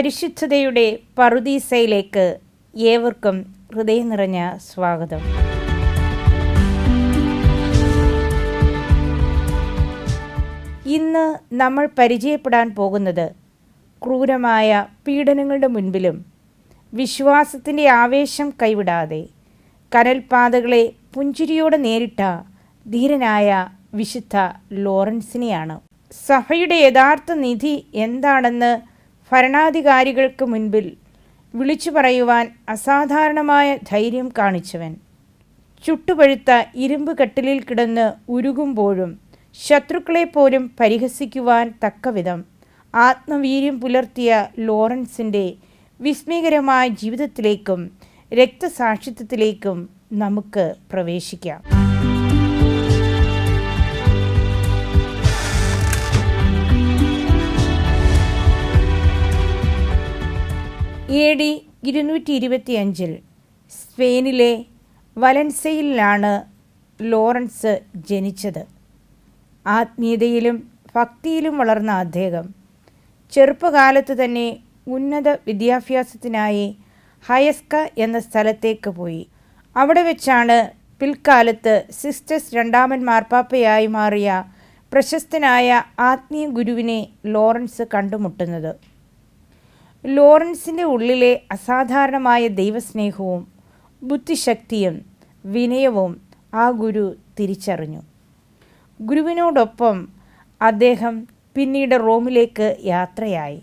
പരിശുദ്ധതയുടെ പറുദീസയിലേക്ക് ഏവർക്കും ഹൃദയം നിറഞ്ഞ സ്വാഗതം. ഇന്ന് നമ്മൾ പരിചയപ്പെടാൻ പോകുന്നത് ക്രൂരമായ പീഡനങ്ങളുടെ മുൻപിലും വിശ്വാസത്തിൻ്റെ ആവേശം കൈവിടാതെ കനൽപാതകളെ പുഞ്ചിരിയോടെ നേരിട്ട ധീരനായ വിശുദ്ധ ലോറൻസിനെയാണ്. സഭയുടെ യഥാർത്ഥ നിധി എന്താണെന്ന് ഭരണാധികാരികൾക്ക് മുൻപിൽ വിളിച്ചു പറയുവാൻ അസാധാരണമായ ധൈര്യം കാണിച്ചവൻ, ചുട്ടുപഴുത്ത ഇരുമ്പ് കട്ടിലിൽ കിടന്ന് ഉരുകുമ്പോഴും ശത്രുക്കളെപ്പോലും പരിഹസിക്കുവാൻ തക്കവിധം ആത്മവീര്യം പുലർത്തിയ ലോറൻസിൻ്റെ വിസ്മയകരമായ ജീവിതത്തിലേക്കും രക്തസാക്ഷിത്വത്തിലേക്കും നമുക്ക് പ്രവേശിക്കാം. AD 225 സ്പെയിനിലെ വലൻസയിലാണ് ലോറൻസ് ജനിച്ചത്. ആത്മീയതയിലും ഭക്തിയിലും വളർന്ന അദ്ദേഹം ചെറുപ്പകാലത്ത് തന്നെ ഉന്നത വിദ്യാഭ്യാസത്തിനായി ഹയസ്ക എന്ന സ്ഥലത്തേക്ക് പോയി. അവിടെ വെച്ചാണ് പിൽക്കാലത്ത് സിസ്റ്റസ് രണ്ടാമൻ മാർപ്പാപ്പയായി മാറിയ പ്രശസ്തനായ ആത്മീയ ഗുരുവിനെ ലോറൻസ് കണ്ടുമുട്ടുന്നത്. ലോറൻസിൻ്റെ ഉള്ളിലെ അസാധാരണമായ ദൈവസ്നേഹവും ബുദ്ധിശക്തിയും വിനയവും ആ ഗുരു തിരിച്ചറിഞ്ഞു. ഗുരുവിനോടൊപ്പം അദ്ദേഹം പിന്നീട് റോമിലേക്ക് യാത്രയായി.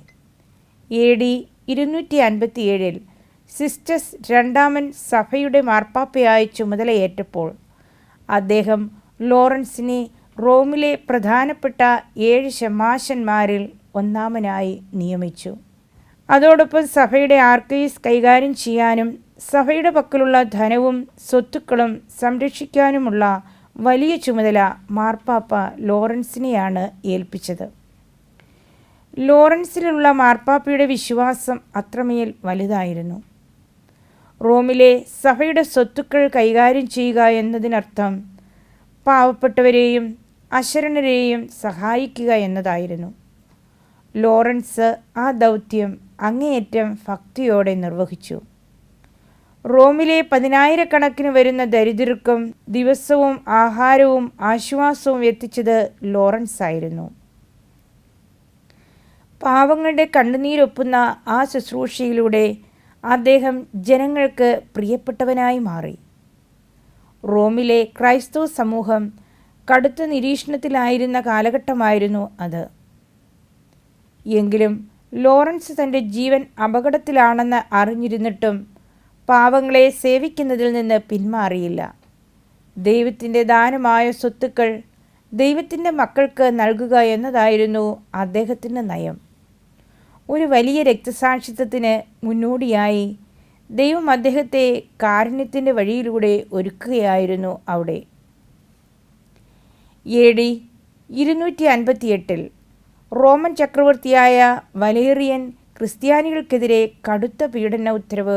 AD 257 സിസ്റ്റസ് രണ്ടാമൻ സഭയുടെ മാർപ്പാപ്പയായി ചുമതലയേറ്റപ്പോൾ അദ്ദേഹം ലോറൻസിനെ റോമിലെ പ്രധാനപ്പെട്ട 7 ശമാശന്മാരിൽ ഒന്നാമനായി നിയമിച്ചു. അതോടൊപ്പം സഭയുടെ ആർക്കൈവ്സ് കൈകാര്യം ചെയ്യാനും സഭയുടെ പക്കലുള്ള ധനവും സ്വത്തുക്കളും സംരക്ഷിക്കാനുമുള്ള വലിയ ചുമതല മാർപ്പാപ്പ ലോറൻസിനെയാണ് ഏൽപ്പിച്ചത്. ലോറൻസിലുള്ള മാർപ്പാപ്പയുടെ വിശ്വാസം അത്രമേൽ വലുതായിരുന്നു. റോമിലെ സഭയുടെ സ്വത്തുക്കൾ കൈകാര്യം ചെയ്യുക എന്നതിനർത്ഥം പാവപ്പെട്ടവരെയും അശരണരെയും സഹായിക്കുക എന്നതായിരുന്നു. ലോറൻസ് ആ ദൗത്യം അങ്ങേയറ്റം ഭക്തിയോടെ നിർവഹിച്ചു. റോമിലെ 10,000 വരുന്ന ദരിദ്രർക്കും ദിവസവും ആഹാരവും ആശ്വാസവും എത്തിച്ചത് ലോറൻസ് ആയിരുന്നു. പാവങ്ങളുടെ കണ്ണുനീരൊപ്പുന്ന ആ ശുശ്രൂഷയിലൂടെ അദ്ദേഹം ജനങ്ങൾക്ക് പ്രിയപ്പെട്ടവനായി മാറി. റോമിലെ ക്രൈസ്തവ സമൂഹം കടുത്ത നിരീക്ഷണത്തിലായിരുന്ന കാലഘട്ടമായിരുന്നു അത്. എങ്കിലും ലോറൻസ് തൻ്റെ ജീവൻ അപകടത്തിലാണെന്ന് അറിഞ്ഞിരുന്നിട്ടും പാവങ്ങളെ സേവിക്കുന്നതിൽ നിന്ന് പിന്മാറിയില്ല. ദൈവത്തിൻ്റെ ദാനമായ സ്വത്തുക്കൾ ദൈവത്തിൻ്റെ മക്കൾക്ക് നൽകുക എന്നതായിരുന്നു അദ്ദേഹത്തിൻ്റെ നയം. ഒരു വലിയ രക്തസാക്ഷിത്വത്തിന് മുന്നോടിയായി ദൈവം അദ്ദേഹത്തെ കാരുണ്യത്തിൻ്റെ വഴിയിലൂടെ ഒരുക്കുകയായിരുന്നു അവിടെ. AD 258 റോമൻ ചക്രവർത്തിയായ വലേറിയൻ ക്രിസ്ത്യാനികൾക്കെതിരെ കടുത്ത പീഡന ഉത്തരവ്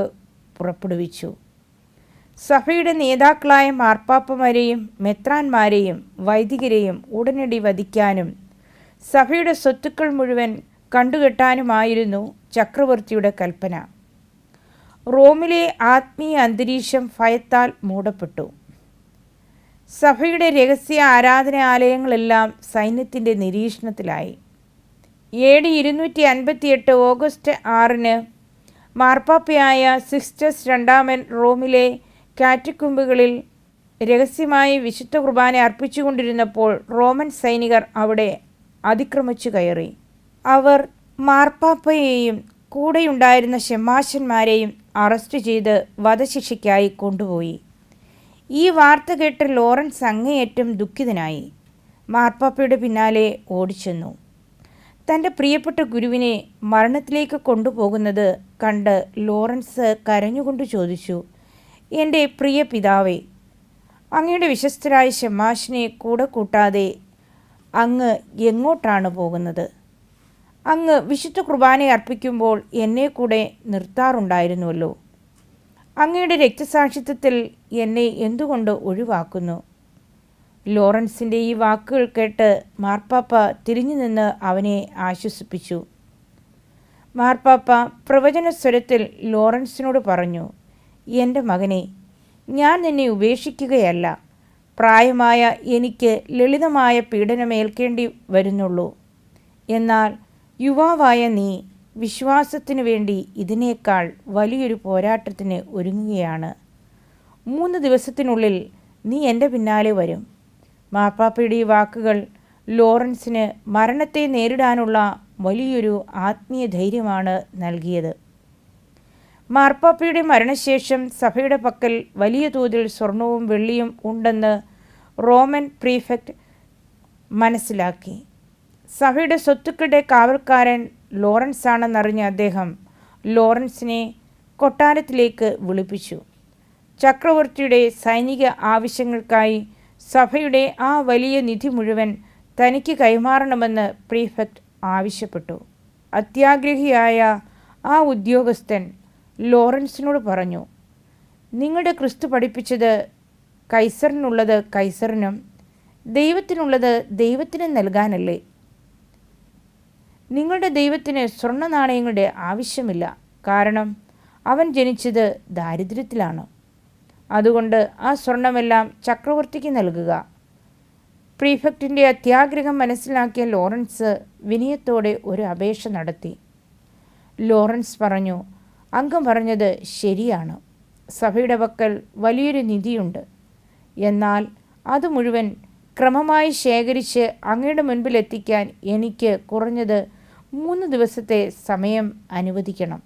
പുറപ്പെടുവിച്ചു. സഭയുടെ നേതാക്കളായ മാർപ്പാപ്പമാരെയും മെത്രാന്മാരെയും വൈദികരെയും ഉടനടി വധിക്കാനും സഭയുടെ സ്വത്തുക്കൾ മുഴുവൻ കണ്ടുകെട്ടാനുമായിരുന്നു ചക്രവർത്തിയുടെ കൽപ്പന. റോമിലെ ആത്മീയ അന്തരീക്ഷം ഭയത്താൽ മൂടപ്പെട്ടു. സഭയുടെ രഹസ്യ ആരാധനാലയങ്ങളെല്ലാം സൈന്യത്തിൻ്റെ നിരീക്ഷണത്തിലായി. AD 258 ഓഗസ്റ്റ് 6 മാർപ്പാപ്പയായ സിസ്റ്റസ് രണ്ടാമൻ റോമിലെ കാറ്റക്കുംബുകളിൽ രഹസ്യമായി വിശുദ്ധ കുർബാന അർപ്പിച്ചുകൊണ്ടിരുന്നപ്പോൾ റോമൻ സൈനികർ അവിടെ അതിക്രമിച്ചു കയറി. അവർ മാർപ്പാപ്പയെയും കൂടെയുണ്ടായിരുന്ന ശമാശന്മാരെയും അറസ്റ്റ് ചെയ്ത് വധശിക്ഷയ്ക്കായി കൊണ്ടുപോയി. ഈ വാർത്ത കേട്ട് ലോറൻസ് അങ്ങേയറ്റം ദുഃഖിതനായി മാർപ്പാപ്പയുടെ പിന്നാലെ ഓടിച്ചെന്നു. തൻ്റെ പ്രിയപ്പെട്ട ഗുരുവിനെ മരണത്തിലേക്ക് കൊണ്ടുപോകുന്നത് കണ്ട് ലോറൻസ് കരഞ്ഞുകൊണ്ട് ചോദിച്ചു, എൻ്റെ പ്രിയ പിതാവേ, അങ്ങയുടെ വിശ്വസ്തരായ ശമാശനെ കൂടെ കൂട്ടാതെ അങ്ങ് എങ്ങോട്ടാണ് പോകുന്നത്? അങ്ങ് വിശുദ്ധ കുർബാന അർപ്പിക്കുമ്പോൾ എന്നെ കൂടെ നിർത്താറുണ്ടായിരുന്നുവല്ലോ. അങ്ങയുടെ രക്തസാക്ഷിത്വത്തിൽ എന്നെ എന്തുകൊണ്ട് ഒഴിവാക്കുന്നു? ലോറൻസിൻ്റെ ഈ വാക്കുകൾ കേട്ട് മാർപ്പാപ്പ തിരിഞ്ഞു നിന്ന് അവനെ ആശ്വസിപ്പിച്ചു. മാർപ്പാപ്പ പ്രവചനസ്വരത്തിൽ ലോറൻസിനോട് പറഞ്ഞു, എൻ്റെ മകനെ, ഞാൻ നിന്നെ ഉപേക്ഷിക്കുകയല്ല. പ്രായമായ എനിക്ക് ലളിതമായ പീഡനമേൽക്കേണ്ടി വരുന്നുള്ളൂ. എന്നാൽ യുവാവായ നീ വിശ്വാസത്തിനു വേണ്ടി ഇതിനേക്കാൾ വലിയൊരു പോരാട്ടത്തിന് ഒരുങ്ങുകയാണ്. 3 ദിവസത്തിനുള്ളിൽ നീ എൻ്റെ പിന്നാലെ വരും. മാർപ്പാപ്പയുടെ ഈ വാക്കുകൾ ലോറൻസിന് മരണത്തെ നേരിടാനുള്ള വലിയൊരു ആത്മീയ ധൈര്യമാണ് നൽകിയത്. മാർപ്പാപ്പയുടെ മരണശേഷം സഭയുടെ പക്കൽ വലിയ തോതിൽ സ്വർണവും വെള്ളിയും ഉണ്ടെന്ന് റോമൻ പ്രീഫെക്റ്റ് മനസ്സിലാക്കി. സഭയുടെ സ്വത്തുക്കളുടെ കാവൽക്കാരൻ ലോറൻസ് ആണെന്നറിഞ്ഞ അദ്ദേഹം ലോറൻസിനെ കൊട്ടാരത്തിലേക്ക് വിളിപ്പിച്ചു. ചക്രവർത്തിയുടെ സൈനിക ആവശ്യങ്ങൾക്കായി സഭയുടെ ആ വലിയ നിധി മുഴുവൻ തനിക്ക് കൈമാറണമെന്ന് പ്രീഫെക്റ്റ് ആവശ്യപ്പെട്ടു. അത്യാഗ്രഹിയായ ആ ഉദ്യോഗസ്ഥൻ ലോറൻസിനോട് പറഞ്ഞു, നിങ്ങളുടെ ക്രിസ്തു പഠിപ്പിച്ചത് കൈസറിനുള്ളത് കൈസറിനും ദൈവത്തിനുള്ളത് ദൈവത്തിനും നൽകാനല്ലേ? നിങ്ങളുടെ ദൈവത്തിന് സ്വർണ്ണ നാണയങ്ങളുടെ ആവശ്യമില്ല, കാരണം അവൻ ജനിച്ചത് ദാരിദ്ര്യത്തിലാണ്. അതുകൊണ്ട് ആ സ്വർണമെല്ലാം ചക്രവർത്തിക്ക് നൽകുക. പ്രീഫെക്റ്റിൻ്റെ അത്യാഗ്രഹം മനസ്സിലാക്കിയ ലോറൻസ് വിനയത്തോടെ ഒരു അപേക്ഷ നടത്തി. ലോറൻസ് പറഞ്ഞു, അങ്ങ് പറഞ്ഞത് ശരിയാണ്. സഭയുടെ പക്കൽ വലിയൊരു നിധിയുണ്ട്. എന്നാൽ അത് മുഴുവൻ ക്രമമായി ശേഖരിച്ച് അങ്ങയുടെ മുൻപിലെത്തിക്കാൻ എനിക്ക് കുറഞ്ഞത് 3 ദിവസത്തെ സമയം അനുവദിക്കണം.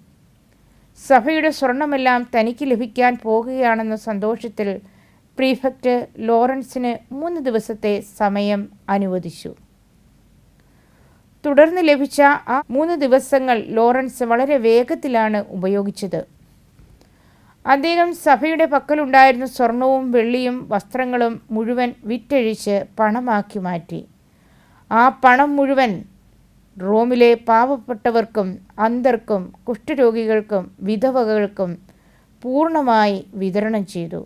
സഭയുടെ സ്വർണമെല്ലാം തനിക്ക് ലഭിക്കാൻ പോകുകയാണെന്ന സന്തോഷത്തിൽ പ്രീഫെക്റ്റ് ലോറൻസിന് 3 ദിവസത്തെ സമയം അനുവദിച്ചു. തുടർന്ന് ലഭിച്ച ആ 3 ദിവസങ്ങൾ ലോറൻസ് വളരെ വേഗത്തിലാണ് ഉപയോഗിച്ചത്. അദ്ദേഹം സഭയുടെ പക്കലുണ്ടായിരുന്ന സ്വർണവും വെള്ളിയും വസ്ത്രങ്ങളും മുഴുവൻ വിറ്റഴിച്ച് പണമാക്കി മാറ്റി. ആ പണം മുഴുവൻ റോമിലെ പാവപ്പെട്ടവർക്കും അന്ധർക്കും കുഷ്ഠരോഗികൾക്കും വിധവകൾക്കും പൂർണ്ണമായി വിതരണം ചെയ്തു.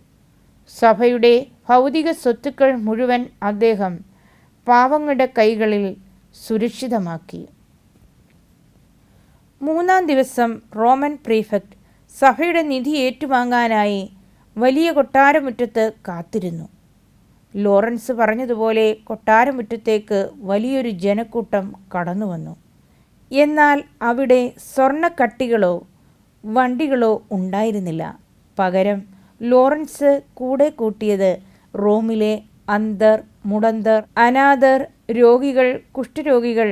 സഭയുടെ ഭൗതിക സ്വത്തുക്കൾ മുഴുവൻ അദ്ദേഹം പാവങ്ങളുടെ കൈകളിൽ സുരക്ഷിതമാക്കി. 3-ാം ദിവസം റോമൻ പ്രീഫെക്റ്റ് സഭയുടെ നിധി ഏറ്റുവാങ്ങാനായി വലിയ കൊട്ടാരമുറ്റത്ത് കാത്തിരുന്നു. ലോറൻസ് പറഞ്ഞതുപോലെ കൊട്ടാരമുറ്റത്തേക്ക് വലിയൊരു ജനക്കൂട്ടം കടന്നു വന്നു. എന്നാൽ അവിടെ സ്വർണ്ണക്കട്ടികളോ വണ്ടികളോ ഉണ്ടായിരുന്നില്ല. പകരം ലോറൻസ് കൂടെ കൂട്ടിയത് റോമിലെ അന്ധർ, മുടന്തർ, അനാഥർ, രോഗികൾ, കുഷ്ഠരോഗികൾ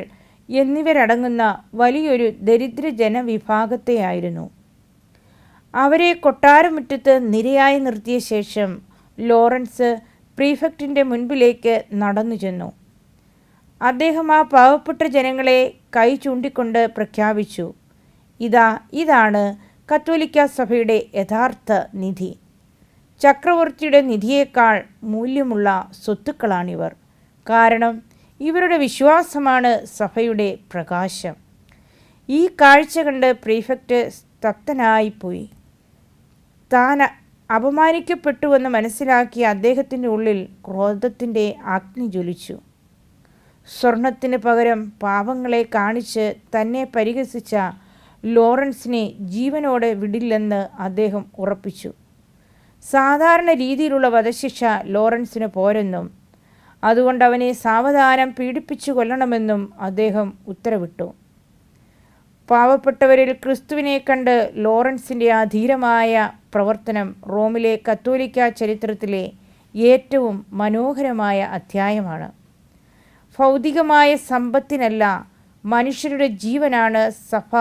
എന്നിവരടങ്ങുന്ന വലിയൊരു ദരിദ്ര ജനവിഭാഗത്തെയായിരുന്നു. അവരെ കൊട്ടാരമുറ്റത്ത് നിരയായി നിർത്തിയ ശേഷം ലോറൻസ് പ്രീഫെക്റ്റിൻ്റെ മുൻപിലേക്ക് നടന്നു ചെന്നു. അദ്ദേഹം ആ പാവപ്പെട്ട ജനങ്ങളെ കൈ ചൂണ്ടിക്കൊണ്ട് പ്രഖ്യാപിച്ചു, ഇതാണ് കത്തോലിക്ക സഭയുടെ യഥാർത്ഥ നിധി. ചക്രവർത്തിയുടെ നിധിയേക്കാൾ മൂല്യമുള്ള സ്വത്തുക്കളാണിവർ. കാരണം ഇവരുടെ വിശ്വാസമാണ് സഭയുടെ പ്രകാശം. ഈ കാഴ്ച കണ്ട് പ്രീഫെക്റ്റ് സ്തബ്ധനായിപ്പോയി. താൻ അപമാനിക്കപ്പെട്ടുവെന്ന് മനസ്സിലാക്കിയ അദ്ദേഹത്തിൻ്റെ ഉള്ളിൽ ക്രോധത്തിൻ്റെ അഗ്നി ജ്വലിച്ചു. സ്വർണത്തിന് പകരം പാവങ്ങളെ കാണിച്ച് തന്നെ പരിഹസിച്ച ലോറൻസിനെ ജീവനോടെ വിടില്ലെന്ന് അദ്ദേഹം ഉറപ്പിച്ചു. സാധാരണ രീതിയിലുള്ള വധശിക്ഷ ലോറൻസിന് പോരെന്നും അതുകൊണ്ട് അവനെ സാവധാനം പീഡിപ്പിച്ചു കൊല്ലണമെന്നും അദ്ദേഹം ഉത്തരവിട്ടു. പാവപ്പെട്ടവരിൽ ക്രിസ്തുവിനെ കണ്ട് ലോറൻസിൻ്റെ ആ ധീരമായ പ്രവർത്തനം റോമിലെ കത്തോലിക്ക ചരിത്രത്തിലെ ഏറ്റവും മനോഹരമായ അധ്യായമാണ്. ഭൗതികമായ സമ്പത്തിനല്ല, മനുഷ്യരുടെ ജീവനാണ് സഭ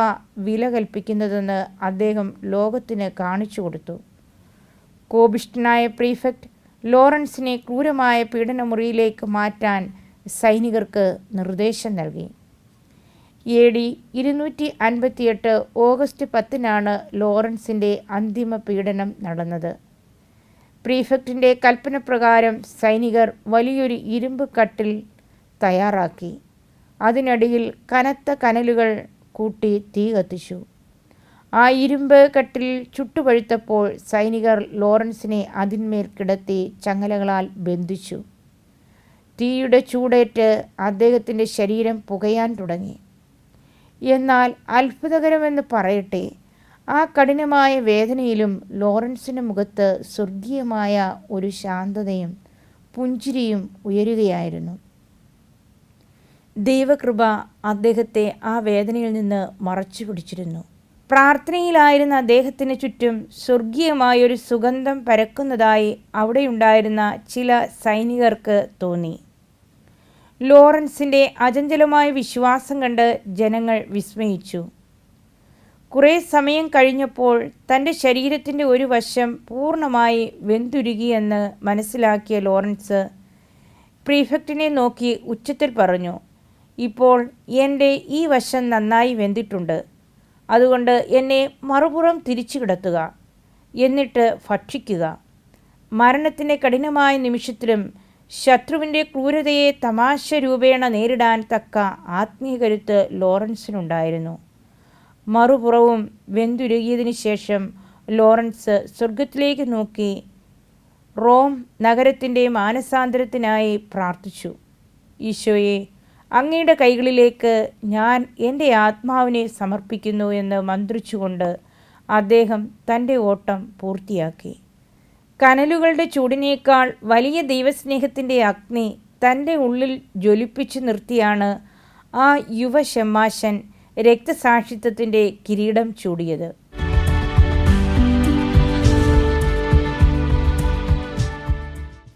വില കൽപ്പിക്കുന്നതെന്ന് അദ്ദേഹം ലോകത്തിന് കാണിച്ചു കൊടുത്തു. കോപിഷ്ഠനായ പ്രീഫെക്റ്റ് ലോറൻസിനെ ക്രൂരമായ പീഡനമുറിയിലേക്ക് മാറ്റാൻ സൈനികർക്ക് നിർദ്ദേശം നൽകി. AD 258 ഓഗസ്റ്റ് 10-നാണ് ലോറൻസിൻ്റെ അന്തിമ പീഡനം നടന്നത്. പ്രീഫെക്റ്റിൻ്റെ കൽപ്പനപ്രകാരം സൈനികർ വലിയൊരു ഇരുമ്പ് കട്ടിൽ തയ്യാറാക്കി. അതിനടിയിൽ കനത്ത കനലുകൾ കൂട്ടി തീ കത്തിച്ചു. ആ ഇരുമ്പ് കട്ടിൽ ചുട്ടുപഴുത്തപ്പോൾ സൈനികർ ലോറൻസിനെ അതിന്മേൽ കിടത്തി ചങ്ങലകളാൽ ബന്ധിച്ചു. തീയുടെ ചൂടേറ്റ് അദ്ദേഹത്തിൻ്റെ ശരീരം പുകയാൻ തുടങ്ങി. എന്നാൽ അത്ഭുതകരമെന്ന് പറയട്ടെ, ആ കഠിനമായ വേദനയിലും ലോറൻസിൻ്റെ മുഖത്ത് സ്വർഗീയമായ ഒരു ശാന്തതയും പുഞ്ചിരിയും ഉയരുകയായിരുന്നു. ദൈവകൃപ അദ്ദേഹത്തെ ആ വേദനയിൽ നിന്ന് മറച്ചു പിടിച്ചിരുന്നു. പ്രാർത്ഥനയിലായിരുന്ന അദ്ദേഹത്തിന് ചുറ്റും സ്വർഗീയമായൊരു സുഗന്ധം പരക്കുന്നതായി അവിടെയുണ്ടായിരുന്ന ചില സൈനികർക്ക് തോന്നി. ലോറൻസിൻ്റെ അചഞ്ചലമായ വിശ്വാസം കണ്ട് ജനങ്ങൾ വിസ്മയിച്ചു. കുറേ സമയം കഴിഞ്ഞപ്പോൾ തൻ്റെ ശരീരത്തിൻ്റെ ഒരു വശം പൂർണ്ണമായി വെന്തുരുകിയെന്ന് മനസ്സിലാക്കിയ ലോറൻസ് പ്രീഫെക്റ്റിനെ നോക്കി ഉച്ചത്തിൽ പറഞ്ഞു, ഇപ്പോൾ എൻ്റെ ഈ വശം നന്നായി വെന്തിട്ടുണ്ട്. അതുകൊണ്ട് എന്നെ മറുപുറം തിരിച്ചു കിടത്തുക, എന്നിട്ട് ഭക്ഷിക്കുക. മരണത്തിൻ്റെ കഠിനമായ നിമിഷത്തിലും ശത്രുവിൻ്റെ ക്രൂരതയെ തമാശ രൂപേണ നേരിടാൻ തക്ക ആത്മീയ കരുത്ത് ലോറൻസിനുണ്ടായിരുന്നു. മറുപുറവും വെന്തുരുകിയതിനു ശേഷം ലോറൻസ് സ്വർഗത്തിലേക്ക് നോക്കി റോം നഗരത്തിൻ്റെ മാനസാന്തരത്തിനായി പ്രാർത്ഥിച്ചു. ഈശോയെ, അങ്ങയുടെ കൈകളിലേക്ക് ഞാൻ എൻ്റെ ആത്മാവിനെ സമർപ്പിക്കുന്നു എന്ന് മന്ത്രിച്ചുകൊണ്ട് അദ്ദേഹം തൻ്റെ ഓട്ടം പൂർത്തിയാക്കി. കനലുകളുടെ ചൂടിനേക്കാൾ വലിയ ദൈവസ്നേഹത്തിൻ്റെ അഗ്നി തൻ്റെ ഉള്ളിൽ ജ്വലിപ്പിച്ചു നിർത്തിയാണ് ആ യുവഷമ്മാശൻ രക്തസാക്ഷിത്വത്തിൻ്റെ കിരീടം ചൂടിയത്.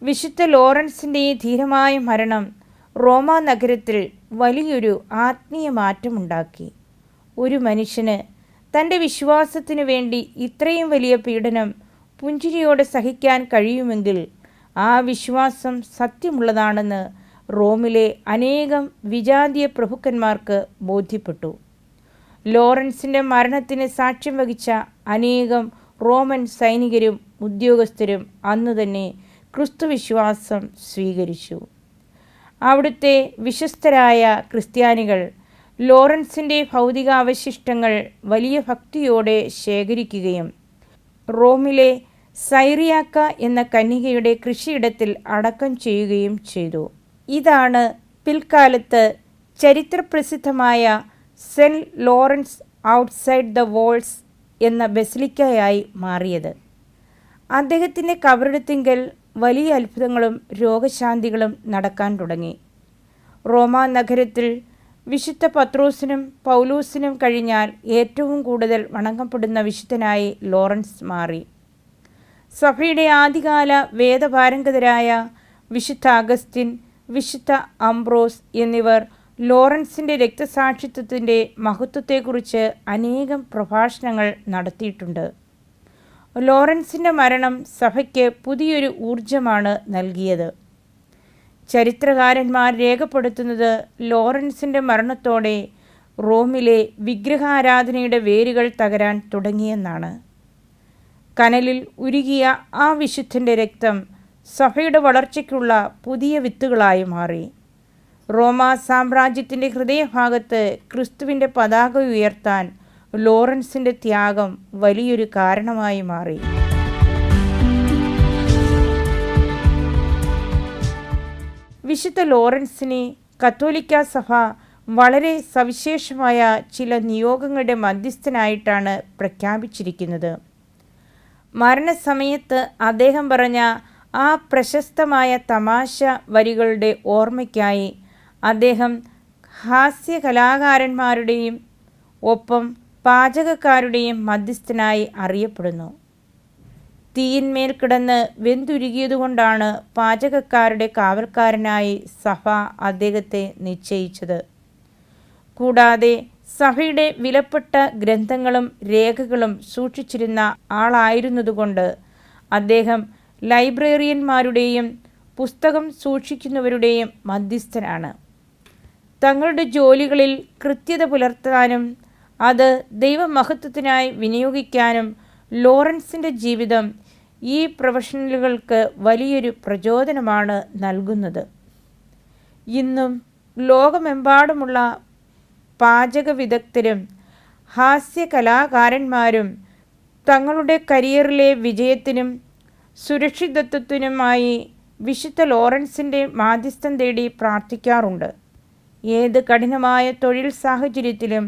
വിശുദ്ധ ലോറൻസിൻ്റെ ധീരമായ മരണം റോമാ നഗരത്തിൽ വലിയൊരു ആത്മീയ മാറ്റമുണ്ടാക്കി. ഒരു മനുഷ്യന് തൻ്റെ വിശ്വാസത്തിനു വേണ്ടി ഇത്രയും വലിയ പീഡനം പുഞ്ചിരിയോടെ സഹിക്കാൻ കഴിയുമെങ്കിൽ ആ വിശ്വാസം സത്യമുള്ളതാണെന്ന് റോമിലെ അനേകം വിജാതീയ പ്രഭുക്കന്മാർക്ക് ബോധ്യപ്പെട്ടു. ലോറൻസിൻ്റെ മരണത്തിന് സാക്ഷ്യം വഹിച്ച അനേകം റോമൻ സൈനികരും ഉദ്യോഗസ്ഥരും അന്ന് തന്നെ ക്രിസ്തുവിശ്വാസം സ്വീകരിച്ചു. അവിടുത്തെ വിശ്വസ്തരായ ക്രിസ്ത്യാനികൾ ലോറൻസിൻ്റെ ഭൗതികാവശിഷ്ടങ്ങൾ വലിയ ഭക്തിയോടെ ശേഖരിക്കുകയും റോമിലെ സൈറിയാക്ക എന്ന കന്യകയുടെ കൃഷിയിടത്തിൽ അടക്കം ചെയ്യുകയും ചെയ്തു. ഇതാണ് പിൽക്കാലത്ത് ചരിത്രപ്രസിദ്ധമായ Saint Lawrence Outside the Walls എന്ന ബസിലിക്കയായി മാറിയത്. അദ്ദേഹത്തിൻ്റെ കബറിടത്തിങ്കൽ വലിയ അത്ഭുതങ്ങളും രോഗശാന്തികളും നടക്കാൻ തുടങ്ങി. റോമാ നഗരത്തിൽ വിശുദ്ധ പത്രോസിനും പൗലൂസിനും കഴിഞ്ഞാൽ ഏറ്റവും കൂടുതൽ വണങ്ങപ്പെടുന്ന വിശുദ്ധനായി ലോറൻസ് മാറി. സഭയുടെ ആദ്യകാല വേദപാരംഗതരായ വിശുദ്ധ അഗസ്റ്റിൻ, വിശുദ്ധ അംബ്രോസ് എന്നിവർ ലോറൻസിൻ്റെ രക്തസാക്ഷിത്വത്തിൻ്റെ മഹത്വത്തെക്കുറിച്ച് അനേകം പ്രഭാഷണങ്ങൾ നടത്തിയിട്ടുണ്ട്. ലോറൻസിൻ്റെ മരണം സഭയ്ക്ക് പുതിയൊരു ഊർജമാണ് നൽകിയത്. ചരിത്രകാരന്മാർ രേഖപ്പെടുത്തുന്നത് ലോറൻസിൻ്റെ മരണത്തോടെ റോമിലെ വിഗ്രഹാരാധനയുടെ വേരുകൾ തകരാൻ തുടങ്ങിയെന്നാണ്. കനലിൽ ഉരുകിയ ആ വിശുദ്ധൻ്റെ രക്തം സഭയുടെ വളർച്ചയ്ക്കുള്ള പുതിയ വിത്തുകളായി മാറി. റോമാ സാമ്രാജ്യത്തിൻ്റെ ഹൃദയഭാഗത്ത് ക്രിസ്തുവിൻ്റെ പതാക ഉയർത്താൻ ലോറൻസിൻ്റെ ത്യാഗം വലിയൊരു കാരണമായി മാറി. വിശുദ്ധ ലോറൻസിനെ കത്തോലിക്കാ സഭ വളരെ സവിശേഷമായ ചില നിയോഗങ്ങളുടെ മധ്യസ്ഥനായിട്ടാണ് പ്രഖ്യാപിച്ചിരിക്കുന്നത്. മരണസമയത്ത് അദ്ദേഹം പറഞ്ഞ ആ പ്രശസ്തമായ തമാശ വരികളുടെ ഓർമ്മയ്ക്കായി അദ്ദേഹം ഹാസ്യകലാകാരന്മാരുടെയും ഒപ്പം പാചകക്കാരുടെയും മധ്യസ്ഥനായി അറിയപ്പെടുന്നു. തീയിന്മേൽ കിടന്ന് വെന്തുരുകിയതുകൊണ്ടാണ് പാചകക്കാരുടെ കാവൽക്കാരനായി സഭ അദ്ദേഹത്തെ നിശ്ചയിച്ചത്. കൂടാതെ സഭയുടെ വിലപ്പെട്ട ഗ്രന്ഥങ്ങളും രേഖകളും സൂക്ഷിച്ചിരുന്ന ആളായിരുന്നതുകൊണ്ട് അദ്ദേഹം ലൈബ്രറിയന്മാരുടെയും പുസ്തകം സൂക്ഷിക്കുന്നവരുടെയും മധ്യസ്ഥനാണ്. തങ്ങളുടെ ജോലികളിൽ കൃത്യത പുലർത്താനും അത് ദൈവമഹത്വത്തിനായി വിനിയോഗിക്കാനും ലോറൻസിൻ്റെ ജീവിതം ഈ പ്രൊഫഷണലുകൾക്ക് വലിയൊരു പ്രചോദനമാണ് നൽകുന്നത്. ഇന്നും ലോകമെമ്പാടുമുള്ള പാചക വിദഗ്ധരും ഹാസ്യകലാകാരന്മാരും തങ്ങളുടെ കരിയറിലെ വിജയത്തിനും സുരക്ഷിതത്വത്തിനുമായി വിശുദ്ധ ലോറൻസിൻ്റെ മാധ്യസ്ഥം തേടി പ്രാർത്ഥിക്കാറുണ്ട്. ഏത് കഠിനമായ തൊഴിൽ സാഹചര്യത്തിലും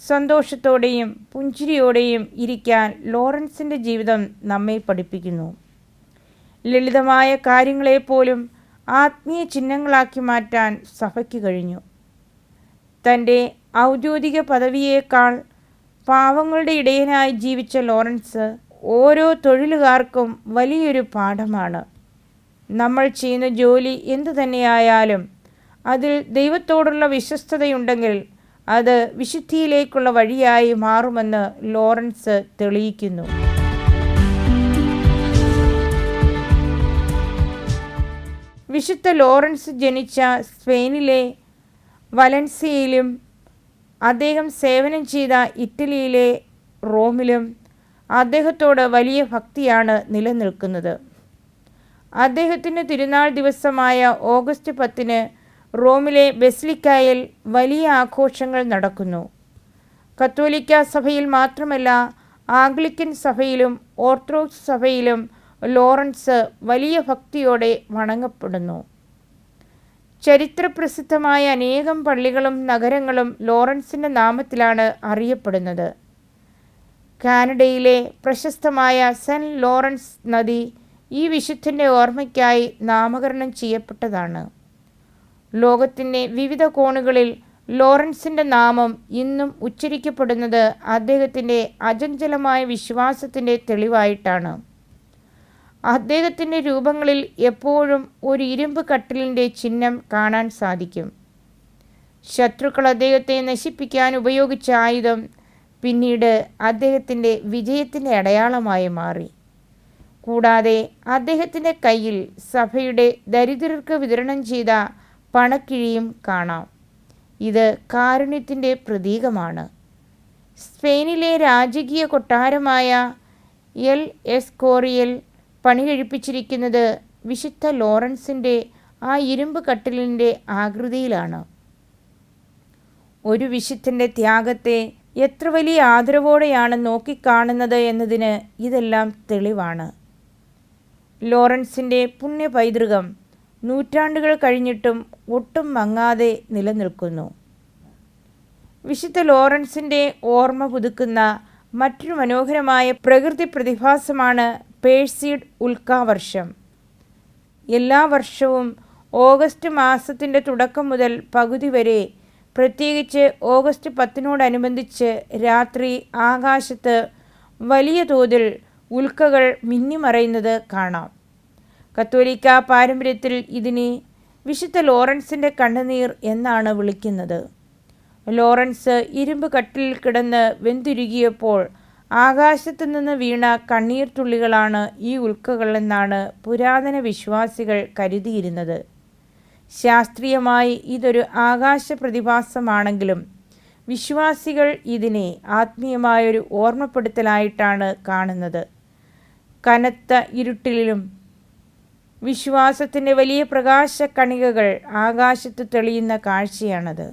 സന്തോഷത്തോടെയും പുഞ്ചിരിയോടെയും ഇരിക്കാൻ ലോറൻസിൻ്റെ ജീവിതം നമ്മെ പഠിപ്പിക്കുന്നു. ലളിതമായ കാര്യങ്ങളെപ്പോലും ആത്മീയ ചിഹ്നങ്ങളാക്കി മാറ്റാൻ സഭയ്ക്ക് കഴിഞ്ഞു. തൻ്റെ ഔദ്യോഗിക പദവിയേക്കാൾ പാവങ്ങളുടെ ഇടയനായി ജീവിച്ച ലോറൻസ് ഓരോ തൊഴിലുകാർക്കും വലിയൊരു പാഠമാണ്. നമ്മൾ ചെയ്യുന്ന ജോലി എന്തു തന്നെയായാലും അതിൽ ദൈവത്തോടുള്ള വിശ്വസ്തതയുണ്ടെങ്കിൽ അത് വിശുദ്ധിയിലേക്കുള്ള വഴിയായി മാറുമെന്ന് ലോറൻസ് തെളിയിക്കുന്നു. വിശുദ്ധ ലോറൻസ് ജനിച്ച സ്പെയിനിലെ വലൻസിയയിലും അദ്ദേഹം സേവനം ചെയ്ത ഇറ്റലിയിലെ റോമിലും അദ്ദേഹത്തോട് വലിയ ഭക്തിയാണ് നിലനിൽക്കുന്നത്. അദ്ദേഹത്തിൻ്റെ തിരുനാൾ ദിവസമായ ഓഗസ്റ്റ് 10 റോമിലെ ബസിലിക്കായിൽ വലിയ ആഘോഷങ്ങൾ നടക്കുന്നു. കത്തോലിക്ക സഭയിൽ മാത്രമല്ല, ആംഗ്ലിക്കൻ സഭയിലും ഓർത്തഡോക്സ് സഭയിലും ലോറൻസ് വലിയ ഭക്തിയോടെ വണങ്ങപ്പെടുന്നു. ചരിത്രപ്രസിദ്ധമായ അനേകം പള്ളികളും നഗരങ്ങളും ലോറൻസിൻ്റെ നാമത്തിലാണ് അറിയപ്പെടുന്നത്. കാനഡയിലെ പ്രശസ്തമായ സെൻറ്റ് ലോറൻസ് നദി ഈ വിശുദ്ധൻ്റെ ഓർമ്മയ്ക്കായി നാമകരണം ചെയ്യപ്പെട്ടതാണ്. ലോകത്തിൻ്റെ വിവിധ കോണുകളിൽ ലോറൻസിൻ്റെ നാമം ഇന്നും ഉച്ചരിക്കപ്പെടുന്നത് അദ്ദേഹത്തിൻ്റെ അചഞ്ചലമായ വിശ്വാസത്തിൻ്റെ തെളിവായിട്ടാണ്. അദ്ദേഹത്തിൻ്റെ രൂപങ്ങളിൽ എപ്പോഴും ഒരു ഇരുമ്പ് കട്ടിലിൻ്റെ ചിഹ്നം കാണാൻ സാധിക്കും. ശത്രുക്കൾ അദ്ദേഹത്തെ നശിപ്പിക്കാൻ ഉപയോഗിച്ച ആയുധം പിന്നീട് അദ്ദേഹത്തിൻ്റെ വിജയത്തിൻ്റെ അടയാളമായി മാറി. കൂടാതെ അദ്ദേഹത്തിൻ്റെ കയ്യിൽ സഭയുടെ ദരിദ്രർക്ക് വിതരണം ചെയ്ത പണക്കിഴിയും കാണാം. ഇത് കാരുണ്യത്തിൻ്റെ പ്രതീകമാണ്. സ്പെയിനിലെ രാജകീയ കൊട്ടാരമായ എൽ എസ്കോറിയൽ പണി കഴിപ്പിച്ചിരിക്കുന്നത് വിശുദ്ധ ലോറൻസിൻ്റെ ആ ഇരുമ്പ് കട്ടിലിൻ്റെ ആകൃതിയിലാണ്. ഒരു വിശുദ്ധൻ്റെ ത്യാഗത്തെ എത്ര വലിയ ആദരവോടെയാണ് നോക്കിക്കാണുന്നത് എന്നതിന് ഇതെല്ലാം തെളിവാണ്. ലോറൻസിൻ്റെ പുണ്യ പൈതൃകം നൂറ്റാണ്ടുകൾ കഴിഞ്ഞിട്ടും ഒട്ടും മങ്ങാതെ നിലനിൽക്കുന്നു. വിശുദ്ധ ലോറൻസിൻ്റെ ഓർമ്മ പുതുക്കുന്ന മറ്റൊരു മനോഹരമായ പ്രകൃതി പ്രതിഭാസമാണ് പേഴ്സീഡ് ഉൽക്കാവർഷം. എല്ലാ വർഷവും ഓഗസ്റ്റ് മാസത്തിൻ്റെ തുടക്കം മുതൽ പകുതി വരെ, പ്രത്യേകിച്ച് ഓഗസ്റ്റ് 10 രാത്രി ആകാശത്ത് വലിയ തോതിൽ ഉൽക്കകൾ മിന്നിമറയുന്നത് കാണാം. കത്തോലിക്ക പാരമ്പര്യത്തിൽ ഇതിനെ വിശുദ്ധ ലോറൻസിൻ്റെ കണ്ണുനീർ എന്നാണ് വിളിക്കുന്നത്. ലോറൻസ് ഇരുമ്പ് കട്ടിലിൽ കിടന്ന് വെന്തുരുകിയപ്പോൾ ആകാശത്തു നിന്ന് വീണ കണ്ണീർ തുള്ളികളാണ് ഈ ഉൽക്കകൾ എന്നാണ് പുരാതന വിശ്വാസികൾ കരുതിയിരുന്നത്. ശാസ്ത്രീയമായി ഇതൊരു ആകാശ പ്രതിഭാസമാണെങ്കിലും വിശ്വാസികൾ ഇതിനെ ആത്മീയമായൊരു ഓർമ്മപ്പെടുത്തലായിട്ടാണ് കാണുന്നത്. കനത്ത ഇരുട്ടിലും വിശ്വാസത്തിൻ്റെ വലിയ പ്രകാശ കണികകൾ ആകാശത്ത് തെളിയുന്ന കാഴ്ചയാണത്.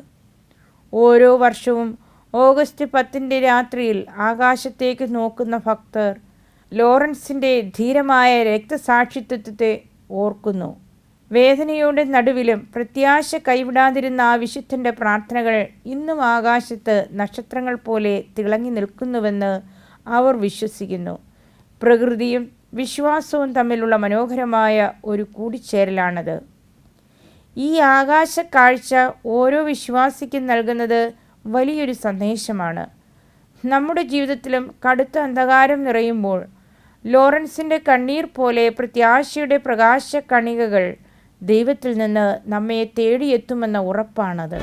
ഓരോ വർഷവും ഓഗസ്റ്റ് 10 രാത്രിയിൽ ആകാശത്തേക്ക് നോക്കുന്ന ഭക്തർ ലോറൻസിൻ്റെ ധീരമായ രക്തസാക്ഷിത്വത്തെ ഓർക്കുന്നു. വേദനയുടെ നടുവിലും പ്രത്യാശ കൈവിടാതിരുന്ന ആ വിശുദ്ധൻ്റെ പ്രാർത്ഥനകൾ ഇന്നും ആകാശത്ത് നക്ഷത്രങ്ങൾ പോലെ തിളങ്ങി നിൽക്കുന്നുവെന്ന് അവർ വിശ്വസിക്കുന്നു. പ്രകൃതിയും വിശ്വാസവും തമ്മിലുള്ള മനോഹരമായ ഒരു കൂടിച്ചേരലാണത്. ഈ ആകാശ കാഴ്ച ഓരോ വിശ്വാസിക്കും നൽകുന്നത് വലിയൊരു സന്ദേശമാണ്. നമ്മുടെ ജീവിതത്തിലും കടുത്ത അന്ധകാരം നിറയുമ്പോൾ ലോറൻസിൻ്റെ കണ്ണീർ പോലെ പ്രത്യാശയുടെ പ്രകാശ കണികകൾ ദൈവത്തിൽ നിന്ന് നമ്മെ തേടിയെത്തുമെന്ന ഉറപ്പാണത്.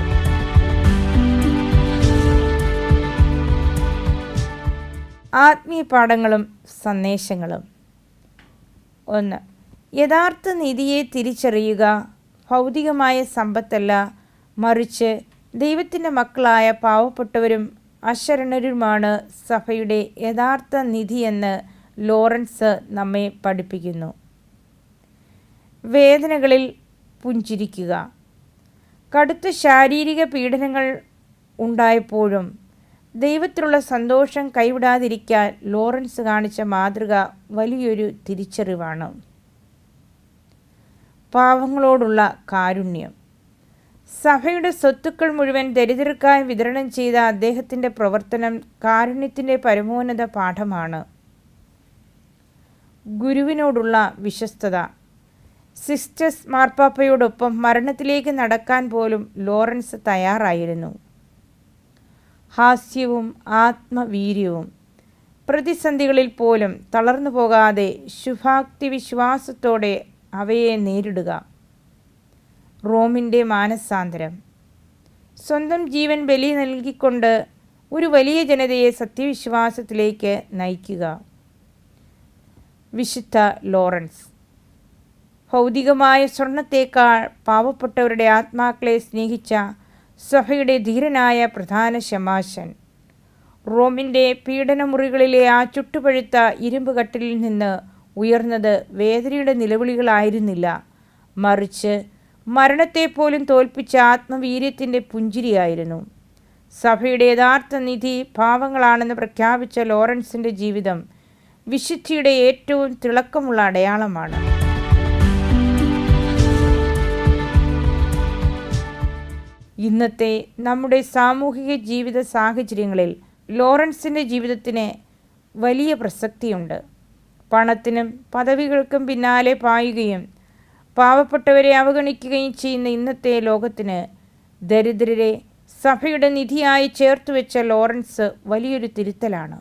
ആത്മീയ പാഠങ്ങളും സന്ദേശങ്ങളും. 1. യഥാർത്ഥ നീതിയെ തിരിച്ചറിയുക. ഭൗതികമായ സമ്പത്തല്ല, മറിച്ച് ദൈവത്തിൻ്റെ മക്കളായ പാവപ്പെട്ടവരും അശരണരുമാണ് സഭയുടെ യഥാർത്ഥ നിധിയെന്ന് ലോറൻസ് നമ്മെ പഠിപ്പിക്കുന്നു. വേദനകളിൽ പുഞ്ചിരിക്കുക. കടുത്ത ശാരീരിക പീഡനങ്ങൾ ഉണ്ടായപ്പോഴും ദൈവത്തിലുള്ള സന്തോഷം കൈവിടാതിരിക്കാൻ ലോറൻസ് കാണിച്ച മാതൃക വലിയൊരു തിരിച്ചറിവാണ്. പാവങ്ങളോടുള്ള കാരുണ്യം. സഭയുടെ സ്വത്തുക്കൾ മുഴുവൻ ദരിദ്രർക്കായി വിതരണം ചെയ്ത അദ്ദേഹത്തിൻ്റെ പ്രവർത്തനം കാരുണ്യത്തിൻ്റെ പരമോന്നത പാഠമാണ്. ഗുരുവിനോടുള്ള വിശ്വസ്തത. സിസ്റ്റസ് മാർപ്പാപ്പയോടൊപ്പം മരണത്തിലേക്ക് നടക്കാൻ പോലും ലോറൻസ് തയ്യാറായിരുന്നു. ഹാസ്യവും ആത്മവീര്യവും. പ്രതിസന്ധികളിൽ പോലും തളർന്നു പോകാതെ ശുഭാക്തി വിശ്വാസത്തോടെ അവയെ നേരിടുക. റോമിൻ്റെ മാനസാന്തരം. സ്വന്തം ജീവൻ ബലി നൽകിക്കൊണ്ട് ഒരു വലിയ ജനതയെ സത്യവിശ്വാസത്തിലേക്ക് നയിക്കുക. വിശുദ്ധ ലോറൻസ്. ഭൗതികമായ സ്വർണത്തേക്കാൾ പാവപ്പെട്ടവരുടെ ആത്മാക്കളെ സ്നേഹിച്ച സഭയുടെ ധീരനായ പ്രധാന ശമാശൻ. റോമിൻ്റെ പീഡനമുറികളിലെ ആ ചുട്ടുപഴുത്ത ഇരുമ്പ് കട്ടിലിൽ നിന്ന് ഉയർന്നത് വേദനയുടെ നിലവിളികളായിരുന്നില്ല, മറിച്ച് മരണത്തെപ്പോലും തോൽപ്പിച്ച ആത്മവീര്യത്തിൻ്റെ പുഞ്ചിരിയായിരുന്നു. സഭയുടെ യഥാർത്ഥ നിധി പാവങ്ങളാണെന്ന് പ്രഖ്യാപിച്ച ലോറൻസിൻ്റെ ജീവിതം വിശുദ്ധിയുടെ ഏറ്റവും തിളക്കമുള്ള അടയാളമാണ്. ഇന്നത്തെ നമ്മുടെ സാമൂഹിക ജീവിത സാഹചര്യങ്ങളിൽ ലോറൻസിൻ്റെ ജീവിതത്തിന് വലിയ പ്രസക്തിയുണ്ട്. പണത്തിനും പദവികൾക്കും പിന്നാലെ പായുകയും പാവപ്പെട്ടവരെ അവഗണിക്കുകയും ചെയ്യുന്ന ഇന്നത്തെ ലോകത്തിന് ദരിദ്രരെ സഭയുടെ നിധിയായി ചേർത്തുവെച്ച ലോറൻസ് വലിയൊരു തിരുത്തലാണ്.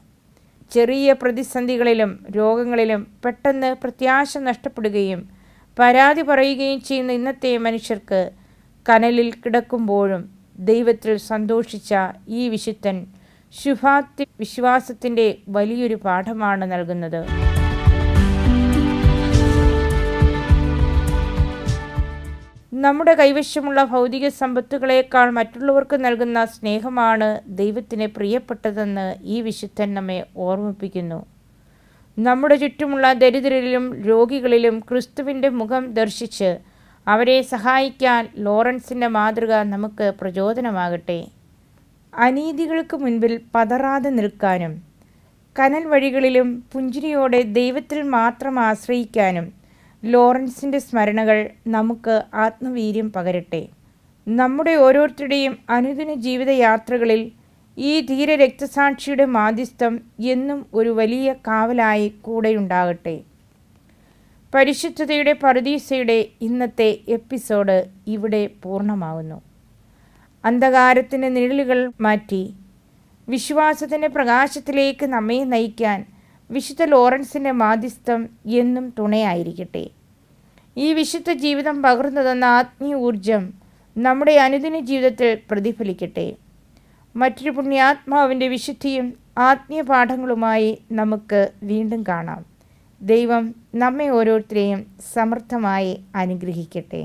ചെറിയ പ്രതിസന്ധികളിലും രോഗങ്ങളിലും പെട്ടെന്ന് പ്രത്യാശ നഷ്ടപ്പെടുകയും പരാതി പറയുകയും ചെയ്യുന്ന ഇന്നത്തെ മനുഷ്യർക്ക് കനലിൽ കിടക്കുമ്പോഴും ദൈവത്തിൽ സന്തോഷിച്ച ഈ വിശുദ്ധൻ ശുഭാപ്തി വിശ്വാസത്തിൻ്റെ വലിയൊരു പാഠമാണ് നൽകുന്നത്. നമ്മുടെ കൈവശമുള്ള ഭൗതിക സമ്പത്തുകളേക്കാൾ മറ്റുള്ളവർക്ക് നൽകുന്ന സ്നേഹമാണ് ദൈവത്തിന് പ്രിയപ്പെട്ടതെന്ന് ഈ വിശുദ്ധൻ നമ്മെ ഓർമ്മിപ്പിക്കുന്നു. നമ്മുടെ ചുറ്റുമുള്ള ദരിദ്രരിലും രോഗികളിലും ക്രിസ്തുവിൻ്റെ മുഖം ദർശിച്ച് അവരെ സഹായിക്കാൻ ലോറൻസിൻ്റെ മാതൃക നമുക്ക് പ്രചോദനമാകട്ടെ. അനീതികൾക്ക് മുൻപിൽ പതറാതെ നിൽക്കാനും കനൽ വഴികളിലും പുഞ്ചിരിയോടെ ദൈവത്തിൽ മാത്രം ആശ്രയിക്കാനും ലോറൻസിൻ്റെ സ്മരണകൾ നമുക്ക് ആത്മവീര്യം പകരട്ടെ. നമ്മുടെ ഓരോരുത്തരുടെയും അനുദിന ജീവിതയാത്രകളിൽ ഈ ധീര രക്തസാക്ഷിയുടെ മാധ്യസ്ഥം എന്നും ഒരു വലിയ കാവലായി കൂടെയുണ്ടാകട്ടെ. പരിശുദ്ധതയുടെ പറുദീസയുടെ ഇന്നത്തെ എപ്പിസോഡ് ഇവിടെ പൂർണ്ണമാകുന്നു. അന്ധകാരത്തിൻ്റെ നിഴലുകൾ മാറ്റി വിശ്വാസത്തിൻ്റെ പ്രകാശത്തിലേക്ക് നമ്മെ നയിക്കാൻ വിശുദ്ധ ലോറൻസിൻ്റെ മാധ്യസ്ഥം എന്നും തുണയായിരിക്കട്ടെ. ഈ വിശുദ്ധ ജീവിതം പകർന്നു തന്ന ആത്മീയ ഊർജം നമ്മുടെ അനുദിന ജീവിതത്തിൽ പ്രതിഫലിക്കട്ടെ. മറ്റൊരു പുണ്യാത്മാവിൻ്റെ വിശുദ്ധിയും ആത്മീയ പാഠങ്ങളുമായി നമുക്ക് വീണ്ടും കാണാം. ദൈവം നമ്മെ ഓരോരുത്തരെയും സമൃദ്ധമായി അനുഗ്രഹിക്കട്ടെ.